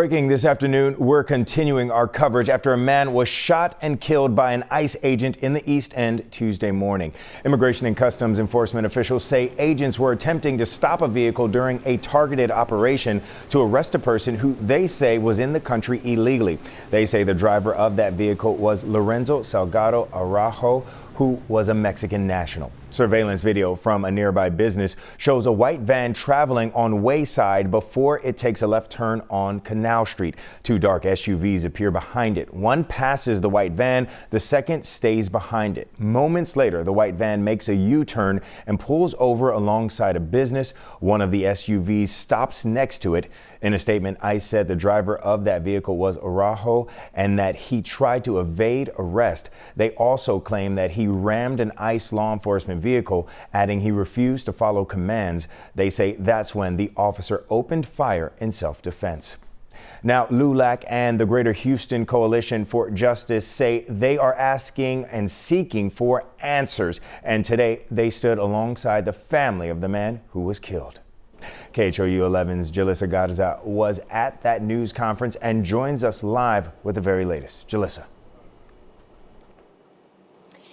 Breaking this afternoon, we're continuing our coverage after a man was shot and killed by an ICE agent in the East End Tuesday morning. Immigration and Customs Enforcement officials say agents were attempting to stop a vehicle during a targeted operation to arrest a person who they say was in the country illegally. They say the driver of that vehicle was Lorenzo Salgado Araujo, who was a Mexican national. Surveillance video from a nearby business shows a white van traveling on Wayside before it takes a left turn on Canal Street. Two dark SUVs appear behind it. One passes the white van, the second stays behind it. Moments later, the white van makes a U-turn and pulls over alongside a business. One of the SUVs stops next to it. In a statement, ICE said the driver of that vehicle was Araujo and that he tried to evade arrest. They also claim that he rammed an ICE law enforcement vehicle, adding he refused to follow commands. They say that's when the officer opened fire in self-defense. Now, LULAC and the Greater Houston Coalition for Justice say they are asking and seeking for answers. And today they stood alongside the family of the man who was killed. KHOU 11's Jalissa Garza was at that news conference and joins us live with the very latest. Jalissa.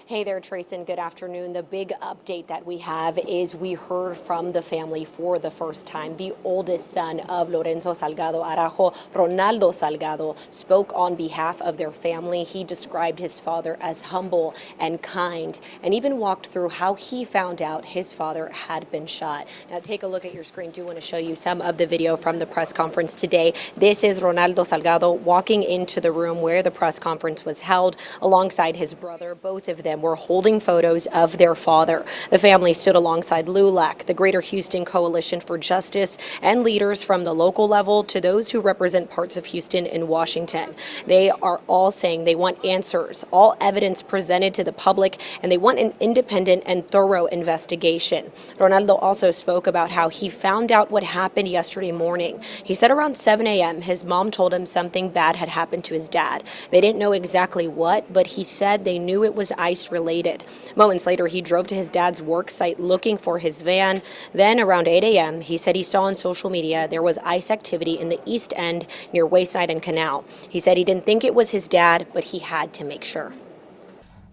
Hey there, Trayson. Good afternoon. The big update that we have is we heard from the family for the first time. The oldest son of Lorenzo Salgado Araujo, Ronaldo Salgado, spoke on behalf of their family. He described his father as humble and kind, and even walked through how he found out his father had been shot. Now, take a look at your screen. Do want to show you some of the video from the press conference today. This is Ronaldo Salgado walking into the room where the press conference was held alongside his brother. Both of them were holding photos of their father. The family stood alongside LULAC, the Greater Houston Coalition for Justice, and leaders from the local level to those who represent parts of Houston and Washington. They are all saying they want answers, all evidence presented to the public, and they want an independent and thorough investigation. Ronaldo also spoke about how he found out what happened yesterday morning. He said around 7 a.m. his mom told him something bad had happened to his dad. They didn't know exactly what, but he said they knew it was ICE related. Moments later, he drove to his dad's work site looking for his van. Then around 8 a.m., he said he saw on social media there was ICE activity in the East End near Wayside and Canal. He said he didn't think it was his dad, but he had to make sure.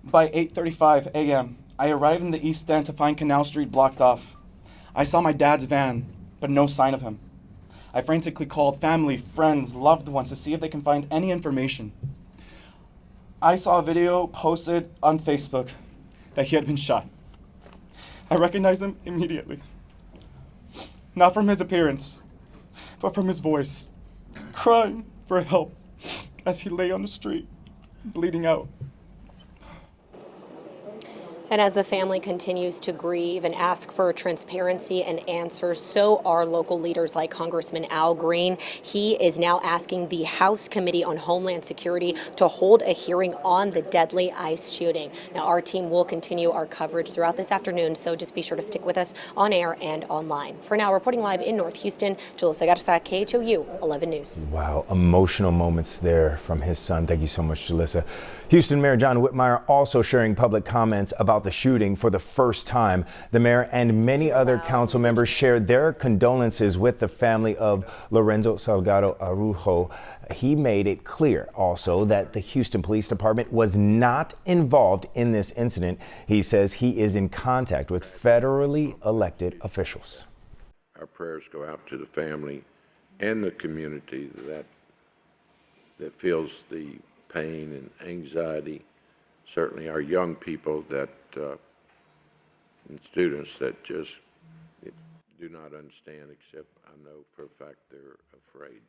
By 8:35 a.m., I arrived in the East End to find Canal Street blocked off. I saw my dad's van, but no sign of him. I frantically called family, friends, loved ones to see if they can find any information. I saw a video posted on Facebook that he had been shot. I recognized him immediately. Not from his appearance, but from his voice, crying for help as he lay on the street, bleeding out. And as the family continues to grieve and ask for transparency and answers, so are local leaders like Congressman Al Green. He is now asking the House Committee on Homeland Security to hold a hearing on the deadly ICE shooting. Now, our team will continue our coverage throughout this afternoon, so just be sure to stick with us on air and online. For now, reporting live in North Houston, Jalissa Garza, KHOU 11 News. Wow, emotional moments there from his son. Thank you so much, Jalissa. Houston Mayor John Whitmire also sharing public comments about the shooting for the first time. The mayor and many other council members shared their condolences with the family of Lorenzo Salgado Araujo. He made it clear also that the Houston Police Department was not involved in this incident. He says he is in contact with federally elected officials. Our prayers go out to the family and the community that feels the pain and anxiety. Certainly our young people and students that just do not understand, except I know for a fact they're afraid.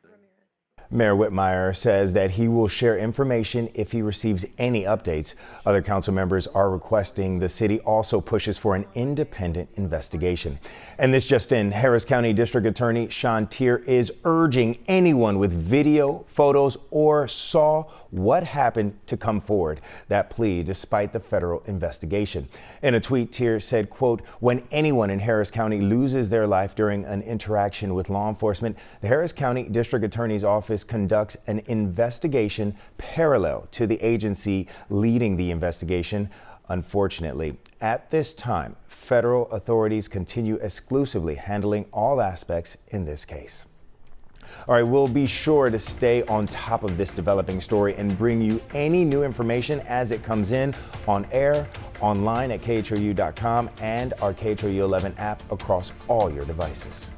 Mayor Whitmire says that he will share information if he receives any updates. Other council members are requesting the city also pushes for an independent investigation. And this just in, Harris County District Attorney Sean Teare is urging anyone with video, photos, or saw what happened to come forward. That plea despite the federal investigation. In a tweet, Teare said, quote, "When anyone in Harris County loses their life during an interaction with law enforcement, the Harris County District Attorney's Office conducts an investigation parallel to the agency leading the investigation. Unfortunately, at this time, federal authorities continue exclusively handling all aspects in this case." All right, we'll be sure to stay on top of this developing story and bring you any new information as it comes in on air, online at KHOU.com, and our KHOU 11 app across all your devices.